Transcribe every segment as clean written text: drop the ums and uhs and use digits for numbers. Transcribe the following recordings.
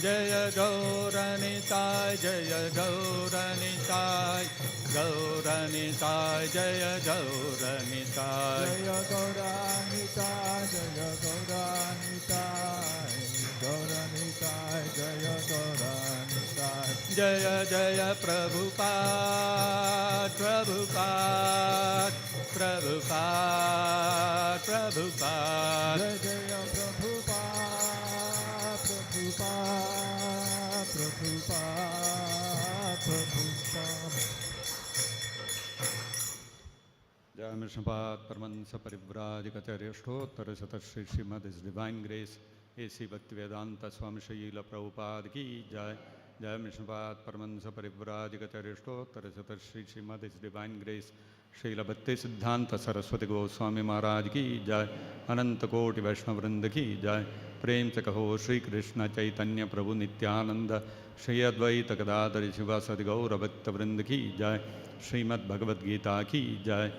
Jaya Gauranitai, Jaya Gauranitai, Gauranitai, Jaya Gauranitai, Jaya Gauranitai, Jaya Gauranitai, Gauranitai, Jaya Gauranitai. Jaya Jaya Prabhupada, Prabhupada, Prabhupada, Prabhupada. Jaya Jaya Prabhupada, Prabhupada, Prabhupada, Prabhupada. Jai Mishnapat Paramahansa Parivrajakacarya Shtottara Shri Srimad His Divine Grace A.C. Bhaktivedanta Swami Srila Prabhupada Ki Jai. Jai Mishnapat Paramahansa Parivrajakacarya Shtottara Shri Srimad His Divine Grace Srila Bhakti Siddhanta Saraswati Goswami Maharaj Ki Jai. Ananta Koti Vaishnava Vrinda Ki Jai. Prem se kaho Shri Krishna Chaitanya Prabhu Nityananda Shri Advaita Gadadhari Shivasadi Gaura Bhakta Vrinda Ki Jai. Srimad Bhagavad-Gita Ki Jai.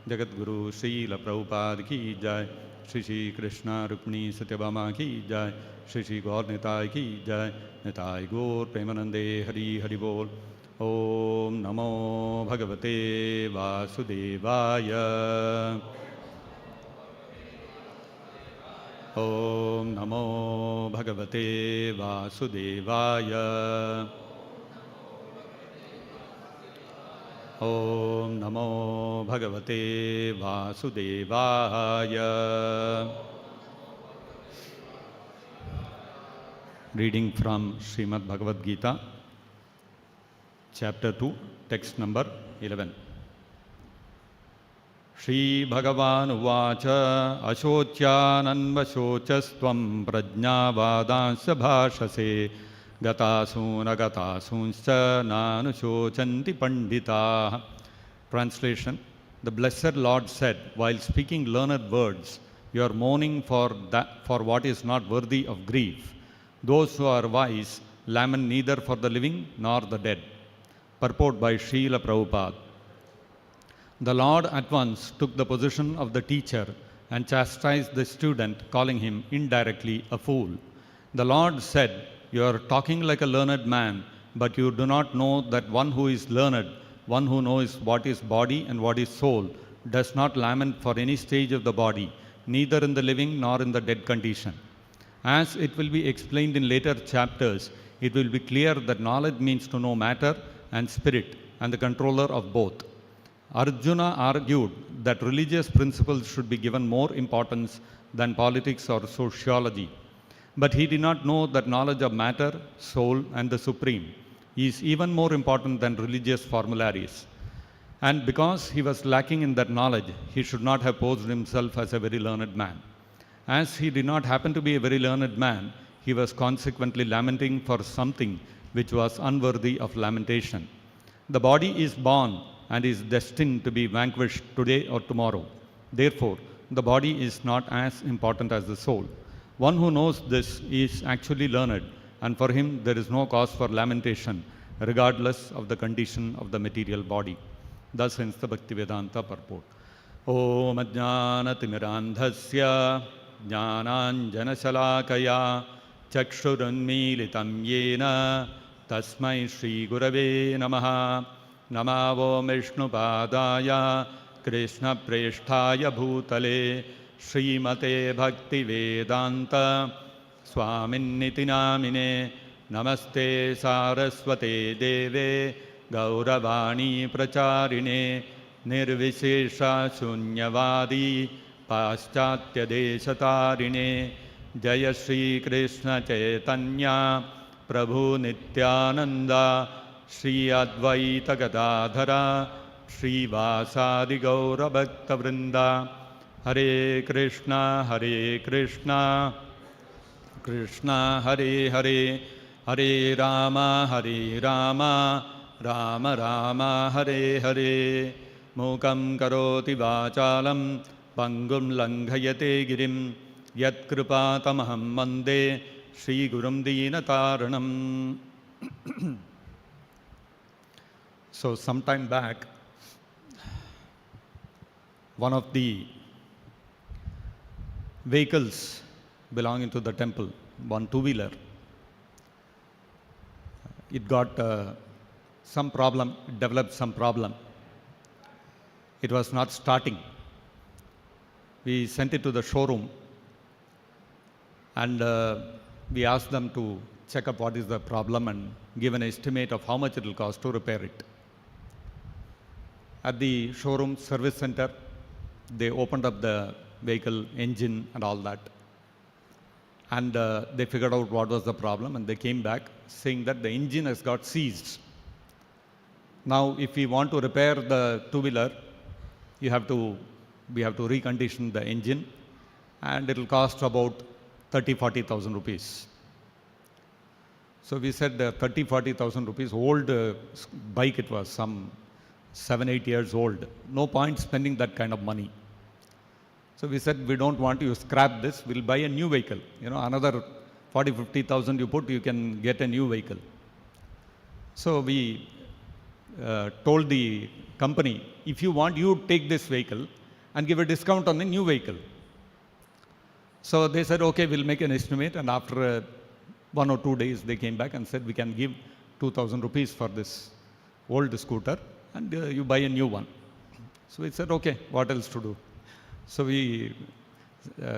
Jagat Guru Srila Prabhupada Ki Jai. Shri Shri Krishna Rukmini Satyabhama Ki Jai. Shri Shri Gaur Nitai Ki Jai. Nitai Gaur Premanande Hari Hari Bol. Om Namo Bhagavate Vasudevaya. Om Namo Bhagavate Vasudevaya. Om Namo Bhagavate Vasudevaya. Reading from Srimad Bhagavad-Gita, Chapter 2, Text number 11. Shri Bhagavan Uvacha Ashocyananvashocastvam prajnavadansya bhashase Gatasunscha nanushocanti pandita. Translation. The Blessed Lord said, while speaking learned words, you are mourning for what is not worthy of grief. Those who are wise lament neither for the living nor the dead. Purport by Srila Prabhupada. The Lord at once took the position of the teacher and chastised the student, calling him indirectly a fool. The Lord said, you are talking like a learned man, but you do not know that one who is learned, one who knows what is body and what is soul, does not lament for any stage of the body, neither in the living nor in the dead condition. As it will be explained in later chapters, it will be clear that knowledge means to know matter and spirit and the controller of both. Arjuna argued that religious principles should be given more importance than politics or sociology. But he did not know that knowledge of matter, soul, and the Supreme is even more important than religious formularies. And because he was lacking in that knowledge, he should not have posed himself as a very learned man. As he did not happen to be a very learned man, he was consequently lamenting for something which was unworthy of lamentation. The body is born and is destined to be vanquished today or tomorrow. Therefore, the body is not as important as the soul. One who knows this is actually learned, and for him there is no cause for lamentation, regardless of the condition of the material body. Thus ends the Bhaktivedanta purport. Om Ajnanatimirandhasya Jnananjanashalakaya Chakshurunmilitam Yena Tasmai Shri Gurave Namaha. Namavo Vishnupadaya Krishna Presthaya Bhutale Srimate Bhaktivedanta Swaminiti Namine Namaste Saraswate Deve Gauravani Pracharine Nirvishesha Shunyavadi Paschatya Deshatarine Jaya Shri Krishna Chaitanya Prabhu Nityananda Shri Advaita Gadadhara Shri Vasadi Gaura Bhakta Vrinda. Hare Krishna, Krishna Hare Hare, Hare Rama, Rama Rama, Hare Hare. Mukam karoti vachalam, pangum langhayate girim, yat kripatamaham mande, Shri Gurum Deenataranam. So some time back, one of the vehicles belonging to the temple, one two-wheeler, it got some problem, it developed some problem. It was not starting. We sent it to the showroom and we asked them to check up what is the problem and give an estimate of how much it will cost to repair it. At the showroom service center, they opened up the vehicle engine and all that. And they figured out what was the problem and they came back saying that the engine has got seized. Now, if we want to repair the two-wheeler, we have to recondition the engine and it will cost about 30,000-40,000 rupees. So we said 30,000-40,000 rupees, old bike it was, some 7-8 years old. No point spending that kind of money. So we said, we don't want you to scrap this, we'll buy a new vehicle. You know, another 40,000-50,000 you put, you can get a new vehicle. So we told the company, if you want, you take this vehicle and give a discount on the new vehicle. So they said, okay, we'll make an estimate. And after 1 or 2 days, they came back and said, we can give 2,000 rupees for this old scooter and you buy a new one. So we said, okay, what else to do? So we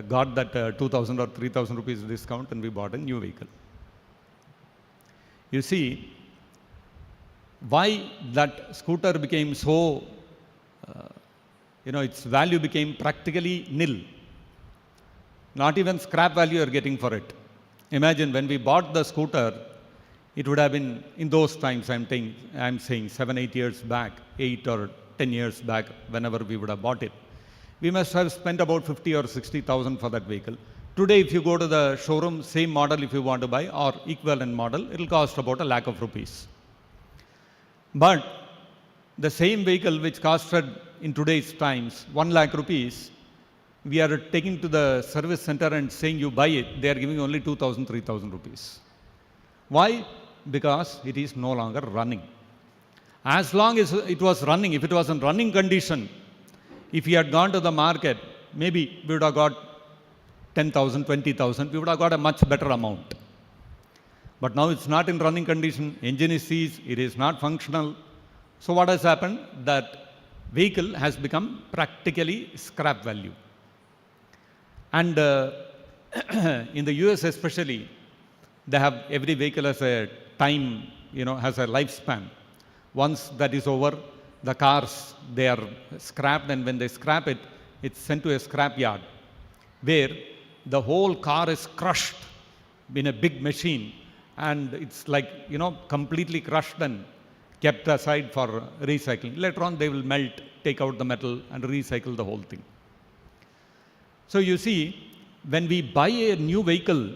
got that 2,000 or 3,000 rupees discount and we bought a new vehicle. You see, why that scooter became so, its value became practically nil. Not even scrap value you are getting for it. Imagine when we bought the scooter, it would have been, in those times, I'm saying 7-8 years back, 8 or 10 years back, whenever we would have bought it. We must have spent about 50 or 60,000 for that vehicle. Today, if you go to the showroom, same model if you want to buy or equivalent model, it will cost about 1,00,000 rupees. But the same vehicle which costed in today's times 1,00,000 rupees, we are taking to the service center and saying you buy it, they are giving only 2,000, 3,000 rupees. Why? Because it is no longer running. As long as it was running, if it was in running condition, if we had gone to the market, maybe we would have got 10,000, 20,000, we would have got a much better amount. But now it's not in running condition, engine is seized, it is not functional. So what has happened? That vehicle has become practically scrap value. And in the US especially, they have every vehicle has a time, has a lifespan. Once that is over, the cars, they are scrapped, and when they scrap it, it's sent to a scrap yard where the whole car is crushed in a big machine and it's like, completely crushed and kept aside for recycling. Later on, they will melt, take out the metal and recycle the whole thing. So you see, when we buy a new vehicle,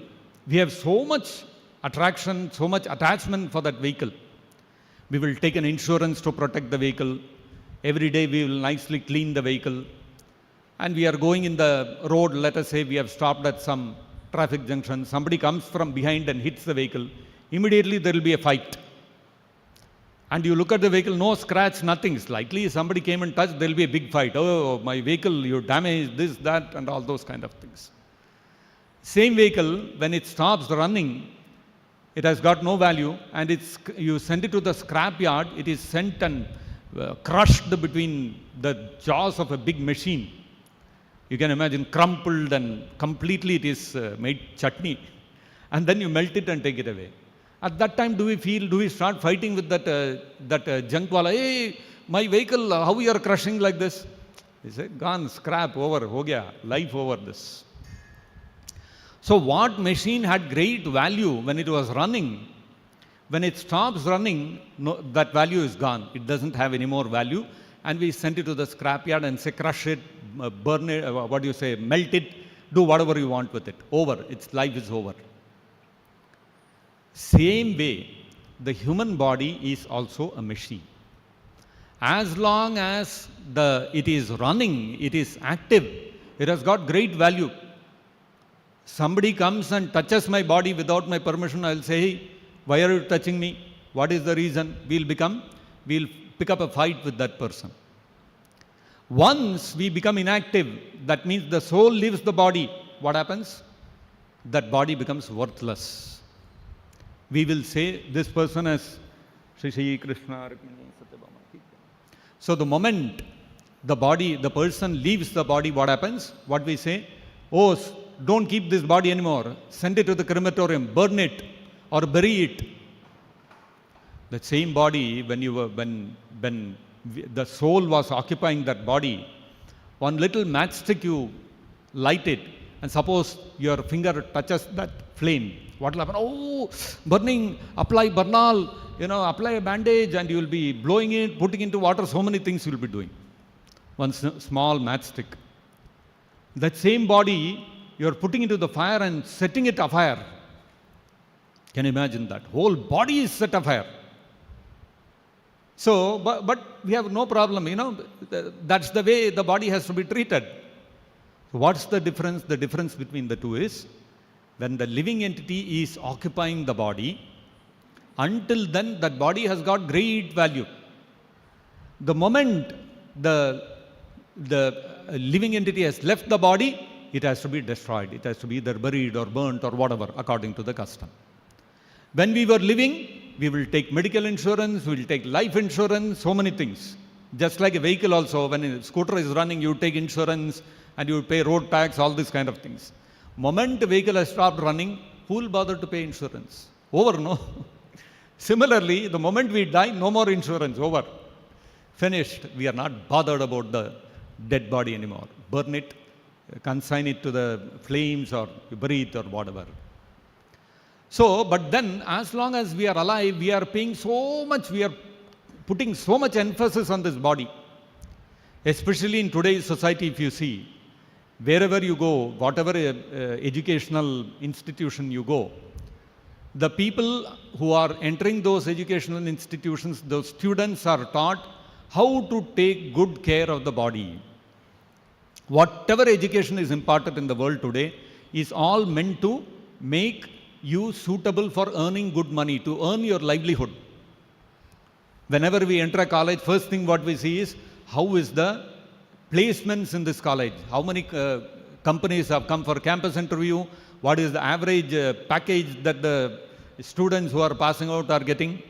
we have so much attraction, so much attachment for that vehicle. We will take an insurance to protect the vehicle. Every day we will nicely clean the vehicle. And we are going in the road, let us say we have stopped at some traffic junction. Somebody comes from behind and hits the vehicle. Immediately there will be a fight. And you look at the vehicle, no scratch, nothing. Slightly somebody came and touched, there will be a big fight. Oh, my vehicle, you damaged this, that, and all those kind of things. Same vehicle, when it stops running, it has got no value, and you send it to the scrap yard, it is sent and crushed between the jaws of a big machine. You can imagine crumpled and completely it is made chutney. And then you melt it and take it away. At that time, do we start fighting with that junk wala? Hey, my vehicle, how you are crushing like this? He said, gone, scrap, over, ho gaya, life over this. So what machine had great value when it was running, when it stops running, that value is gone. It doesn't have any more value. And we send it to the scrapyard and say, crush it, burn it, melt it, do whatever you want with it. Over, its life is over. Same way, the human body is also a machine. As long as it is running, it is active, it has got great value. Somebody comes and touches my body without my permission, I will say, hey, why are you touching me? What is the reason? We'll pick up a fight with that person. Once we become inactive, that means the soul leaves the body. What happens? That body becomes worthless. we will say this person has Shri Krishna Rukmini Satyabhama. So the moment the body, the person leaves the body, what happens? What we say? Oh, don't keep this body anymore. Send it to the crematorium, burn it or bury it. The same body, when the soul was occupying that body, one little matchstick you light it, and suppose your finger touches that flame, what will happen? Oh, burning, apply burnal, apply a bandage, and you will be blowing it, putting into water, so many things you will be doing. One small matchstick. That same body, you are putting into the fire and setting it afire. Can you imagine that? Whole body is set afire. So, but we have no problem, that's the way the body has to be treated. So what's the difference? The difference between the two is, when the living entity is occupying the body, until then that body has got great value. The moment the living entity has left the body, it has to be destroyed. It has to be either buried or burnt or whatever, according to the custom. When we were living, we will take medical insurance, we will take life insurance, so many things. Just like a vehicle also, when a scooter is running, you take insurance and you pay road tax, all these kind of things. Moment the vehicle has stopped running, who will bother to pay insurance? Over, no? Similarly, the moment we die, no more insurance, over. Finished. We are not bothered about the dead body anymore. Burn it, consign it to the flames, or bury it, or whatever. So, but then, as long as we are alive, we are paying so much, we are putting so much emphasis on this body. Especially in today's society, if you see, wherever you go, whatever educational institution you go, the people who are entering those educational institutions, those students are taught how to take good care of the body. Whatever education is imparted in the world today is all meant to make you suitable for earning good money, to earn your livelihood. Whenever we enter a college, first thing what we see is, how is the placements in this college? How many companies have come for campus interview? What is the average package that the students who are passing out are getting?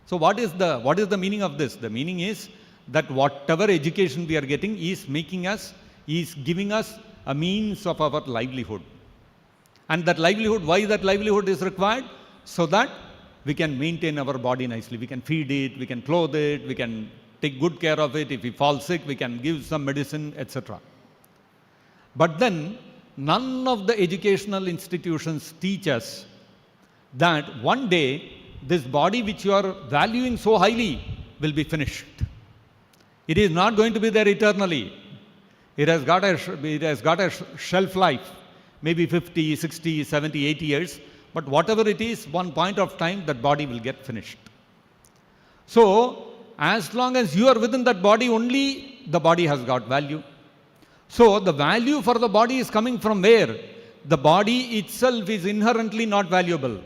So what is the meaning of this? The meaning is that whatever education we are getting is giving us a means of our livelihood. And that livelihood, why that livelihood is required? So that we can maintain our body nicely. We can feed it, we can clothe it, we can take good care of it. If we fall sick, we can give some medicine, etc. But then, none of the educational institutions teach us that one day, this body which you are valuing so highly will be finished. It is not going to be there eternally. It has got a shelf life. Maybe 50, 60, 70, 80 years, but whatever it is, one point of time, that body will get finished. So, as long as you are within that body, only the body has got value. So, the value for the body is coming from where? The body itself is inherently not valuable.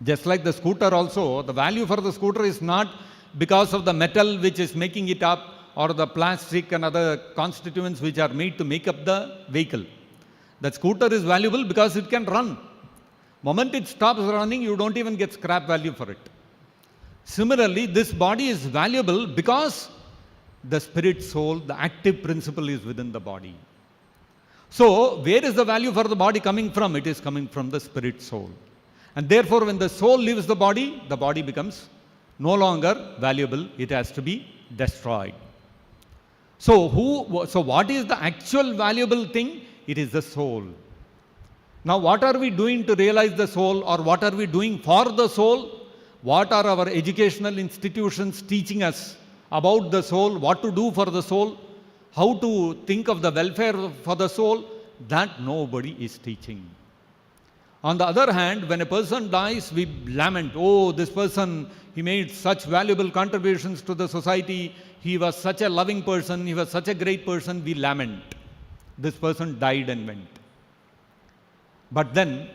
Just like the scooter also, the value for the scooter is not because of the metal which is making it up, or the plastic and other constituents which are made to make up the vehicle. That scooter is valuable because it can run. Moment it stops running, you don't even get scrap value for it. Similarly, this body is valuable because the spirit soul, the active principle is within the body. So, where is the value for the body coming from? It is coming from the spirit soul. And therefore, when the soul leaves the body becomes no longer valuable. It has to be destroyed. So what is the actual valuable thing? It is the soul. Now, what are we doing to realize the soul, or what are we doing for the soul? What are our educational institutions teaching us about the soul, what to do for the soul, how to think of the welfare for the soul? That nobody is teaching. On the other hand, when a person dies, we lament, oh, this person, he made such valuable contributions to the society, he was such a loving person, he was such a great person, we lament. This person died and went. But then,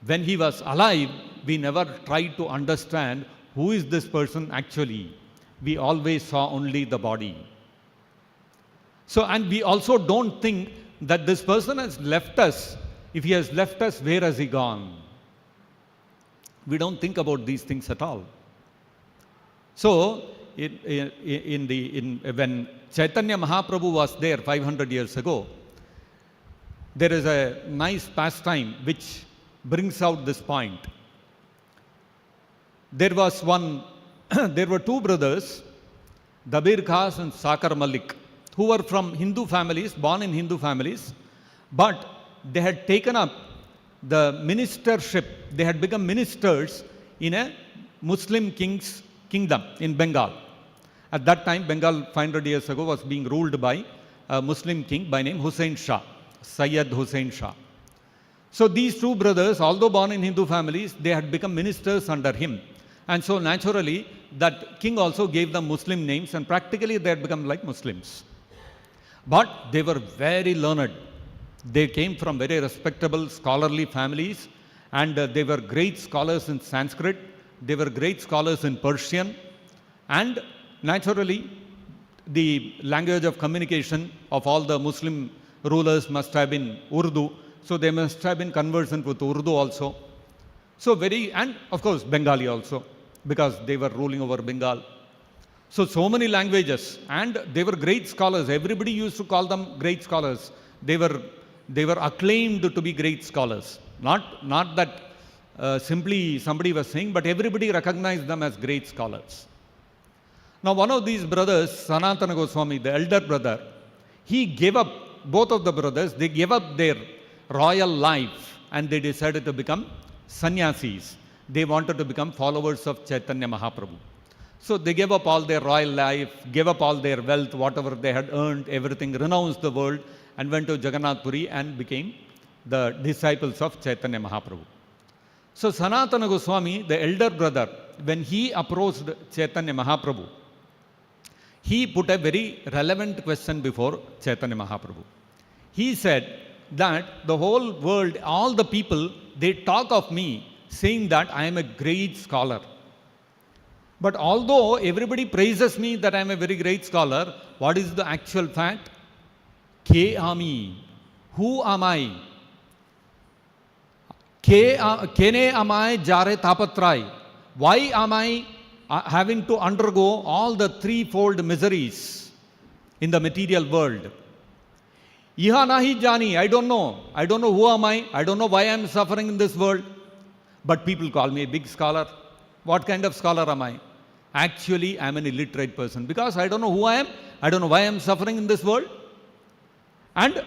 when he was alive, we never tried to understand who is this person actually. We always saw only the body. So, and we also don't think that this person has left us. If he has left us, where has he gone? We don't think about these things at all. So, when Chaitanya Mahaprabhu was there 500 years ago, there is a nice pastime which brings out this point. There were two brothers, Dabir Khas and Sakar Malik, who were from Hindu families, born in Hindu families, but they had taken up the ministership. They had become ministers in a Muslim king's kingdom in Bengal. At that time, Bengal 500 years ago was being ruled by a Muslim king by name Hussain Shah, Sayyid Hussain Shah. So these two brothers, although born in Hindu families, they had become ministers under him. And so naturally, that king also gave them Muslim names, and practically they had become like Muslims. But they were very learned. They came from very respectable scholarly families, and they were great scholars in Sanskrit. They were great scholars in Persian, and naturally, the language of communication of all the Muslim rulers must have been Urdu, so they must have been conversant with Urdu also. So and of course Bengali also, because they were ruling over Bengal. So many languages, and they were great scholars. Everybody used to call them great scholars. They were acclaimed to be great scholars. Not that simply somebody was saying, but everybody recognized them as great scholars. Now one of these brothers, Sanatana Goswami, the elder brother, he gave up, both of the brothers, they gave up their royal life and they decided to become sannyasis. They wanted to become followers of Chaitanya Mahaprabhu. So they gave up all their royal life, gave up all their wealth, whatever they had earned, everything, renounced the world, and went to Jagannath Puri and became the disciples of Chaitanya Mahaprabhu. So Sanatana Goswami, the elder brother, when he approached Chaitanya Mahaprabhu, he put a very relevant question before Chaitanya Mahaprabhu. He said that the whole world, all the people, they talk of me saying that I am a great scholar. But although everybody praises me that I am a very great scholar, what is the actual fact? Ke ami? Who am I? Kene amai jare tapatrai? Why am I having to undergo all the threefold miseries in the material world? Iha nahi jani, I don't know. I don't know who am I. I don't know why I am suffering in this world. But people call me a big scholar. What kind of scholar am I? Actually, I am an illiterate person because I don't know who I am. I don't know why I am suffering in this world. And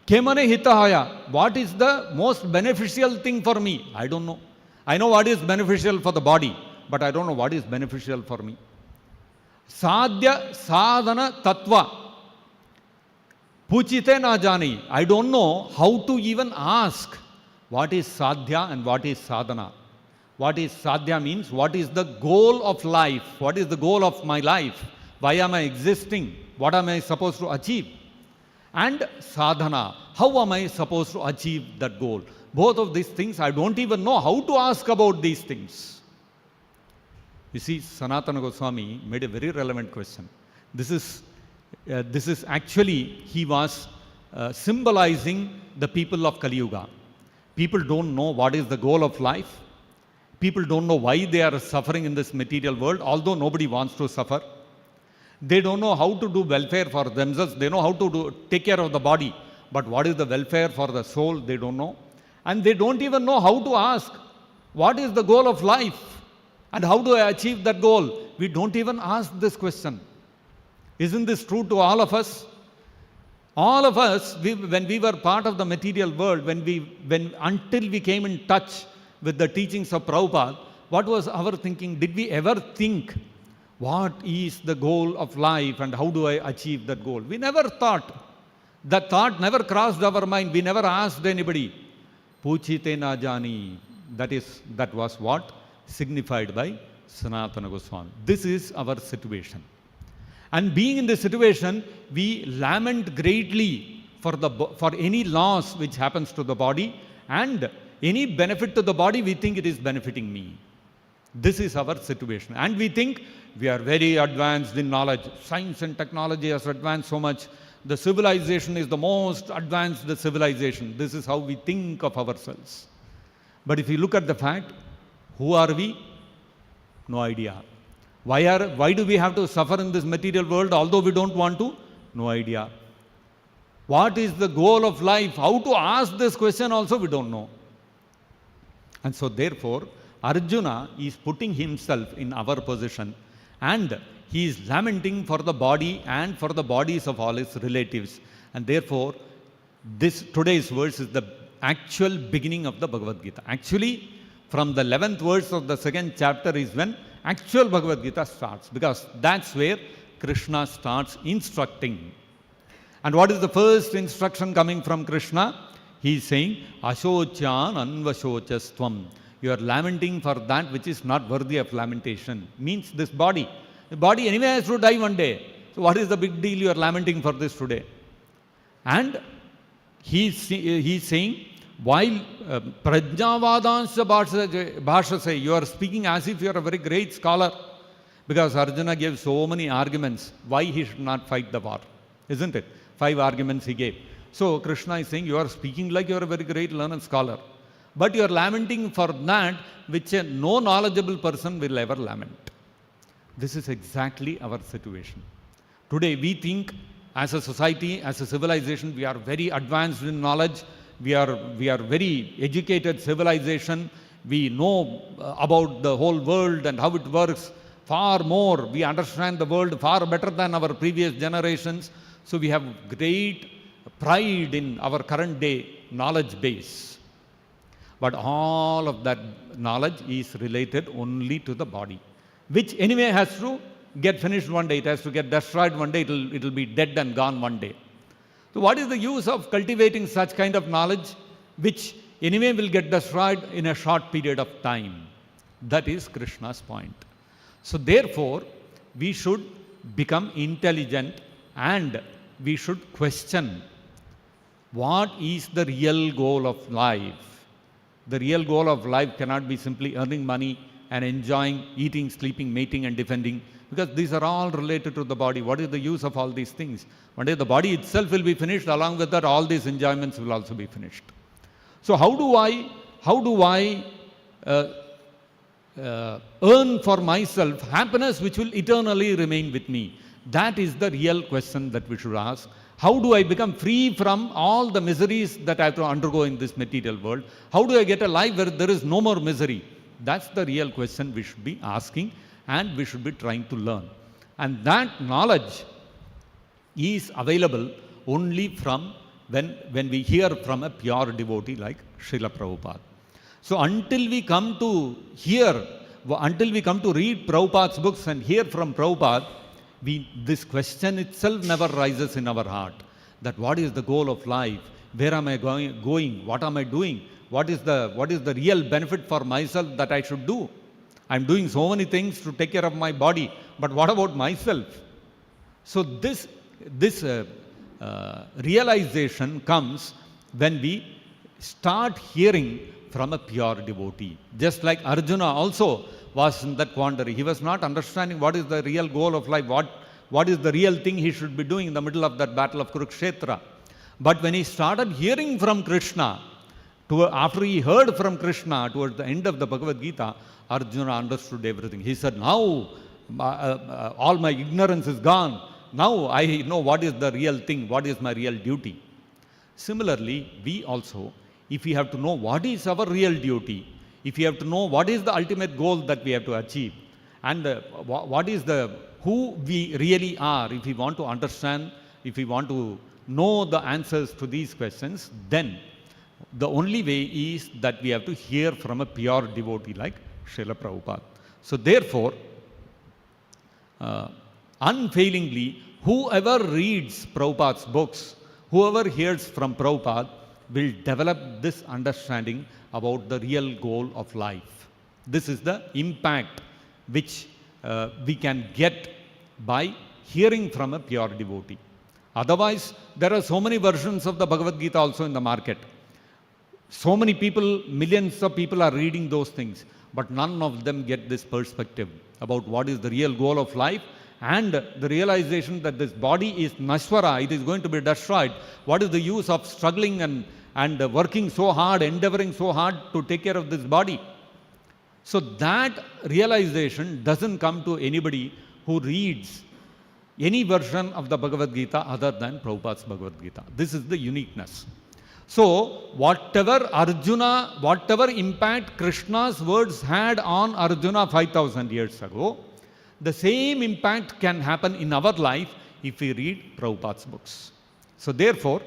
Kemane hitahaya, what is the most beneficial thing for me? I don't know. I know what is beneficial for the body, but I don't know what is beneficial for me. Sadhya sadhana tattva. Puchite na jani. I don't know how to even ask what is sadhya and what is sadhana. What is sadhya means what is the goal of life? What is the goal of my life? Why am I existing? What am I supposed to achieve? And sadhana, how am I supposed to achieve that goal? Both of these things, I don't even know how to ask about these things. You see, Sanatana Goswami made a very relevant question. This is actually, he was symbolizing the people of Kali Yuga. People don't know what is the goal of life. People don't know why they are suffering in this material world, although nobody wants to suffer. They don't know how to do welfare for themselves. They know how to take care of the body. But what is the welfare for the soul, they don't know. And they don't even know how to ask, what is the goal of life? And how do I achieve that goal? We don't even ask this question. Isn't this true to all of us? All of us, when we were part of the material world, until we came in touch with the teachings of Prabhupada, what was our thinking? Did we ever think, what is the goal of life and how do I achieve that goal? We never thought. That thought never crossed our mind. We never asked anybody. Puchite na jani. That was what signified by Sanatana Goswami. This is our situation. And being in this situation, we lament greatly for any loss which happens to the body, and any benefit to the body, we think it is benefiting me. This is our situation. And we think we are very advanced in knowledge. Science and technology has advanced so much. The civilization is the most advanced civilization. This is how we think of ourselves. But if you look at the fact, Who are we? No idea. Why do we have to suffer in this material world although we don't want to? No idea. What is the goal of life? How to ask this question also we don't know. And so therefore, Arjuna is putting himself in our position and he is lamenting for the body and for the bodies of all his relatives. And therefore, today's verse is the actual beginning of the Bhagavad-Gita. Actually, from the 11th verse of the 2nd chapter is when actual Bhagavad-Gita starts, because that's where Krishna starts instructing. And what is the first instruction coming from Krishna? He is saying, Ashochan anvashochastvam. You are lamenting for that which is not worthy of lamentation. Means this body. The body anyway has to die one day. So what is the big deal you are lamenting for this today? And he is saying, while Prajnavadansya Bhashase, you are speaking as if you are a very great scholar. Because Arjuna gave so many arguments why he should not fight the war. Isn't it? 5 arguments he gave. So Krishna is saying, you are speaking like you are a very great learned scholar. But you are lamenting for that which no knowledgeable person will ever lament. This is exactly our situation. Today we think as a society, as a civilization, we are very advanced in knowledge. We are very educated civilization. We know about the whole world and how it works far more. We understand the world far better than our previous generations. So we have great pride in our current day knowledge base. But all of that knowledge is related only to the body, which anyway has to get finished one day. It has to get destroyed one day. It will be dead and gone one day. So what is the use of cultivating such kind of knowledge which anyway will get destroyed in a short period of time? That is Krishna's point. So therefore, we should become intelligent and we should question what is the real goal of life. The real goal of life cannot be simply earning money and enjoying, eating, sleeping, mating and defending, because these are all related to the body. What is the use of all these things? One day the body itself will be finished, along with that all these enjoyments will also be finished. So how do I earn for myself happiness which will eternally remain with me? That is the real question that we should ask. How do I become free from all the miseries that I have to undergo in this material world? How do I get a life where there is no more misery? That's the real question we should be asking and we should be trying to learn. And that knowledge is available only from when we hear from a pure devotee like Srila Prabhupada. So until we come to read Prabhupada's books and hear from Prabhupada, this question itself never rises in our heart. That what is the goal of life? Where am I going? What am I doing? What is the real benefit for myself that I should do? I'm doing so many things to take care of my body, but what about myself? So this realization comes when we start hearing from a pure devotee. Just like Arjuna also was in that quandary. He was not understanding what is the real goal of life, what is the real thing he should be doing in the middle of that battle of Kurukshetra. But when he started hearing from Krishna, after he heard from Krishna towards the end of the Bhagavad-Gita, Arjuna understood everything. He said, now all my ignorance is gone. Now I know what is the real thing, what is my real duty. Similarly, we also, if we have to know what is our real duty, if we have to know what is the ultimate goal that we have to achieve, and what is who we really are, if we want to understand, if we want to know the answers to these questions, then the only way is that we have to hear from a pure devotee like Srila Prabhupada. So therefore, unfailingly, whoever reads Prabhupada's books, whoever hears from Prabhupada will develop this understanding about the real goal of life. This is the impact which we can get by hearing from a pure devotee. Otherwise, there are so many versions of the Bhagavad-Gita also in the market. So many people, millions of people are reading those things, but none of them get this perspective about what is the real goal of life and the realization that this body is nashwara, it is going to be destroyed. What is the use of struggling and working so hard, endeavoring so hard to take care of this body? So that realization doesn't come to anybody who reads any version of the Bhagavad-Gita other than Prabhupada's Bhagavad-Gita. This is the uniqueness. So whatever impact Krishna's words had on Arjuna 5,000 years ago, the same impact can happen in our life if we read Prabhupada's books. So therefore,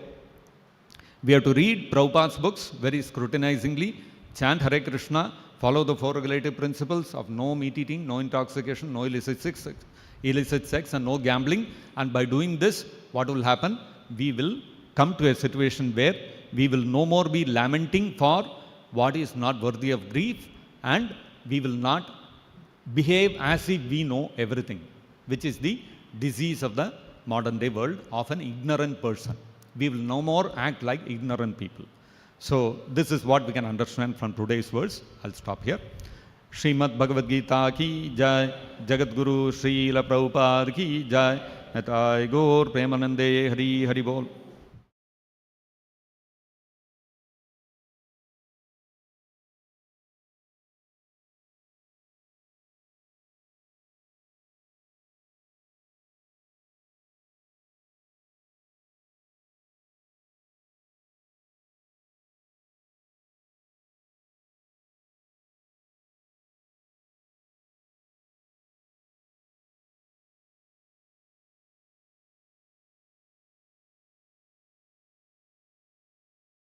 we have to read Prabhupada's books very scrutinizingly, chant Hare Krishna, follow the four regulative principles of no meat eating, no intoxication, no illicit sex and no gambling. And by doing this, what will happen? We will come to a situation where we will no more be lamenting for what is not worthy of grief, and we will not behave as if we know everything, which is the disease of the modern day world of an ignorant person. We will no more act like ignorant people. So this is what we can understand from today's verse. I'll stop here. Srimad Bhagavad-Gita ki jai, Jagat Guru Srila Prabhupada ki jai, Nitai Gaur Premanande Hari Hari Bol.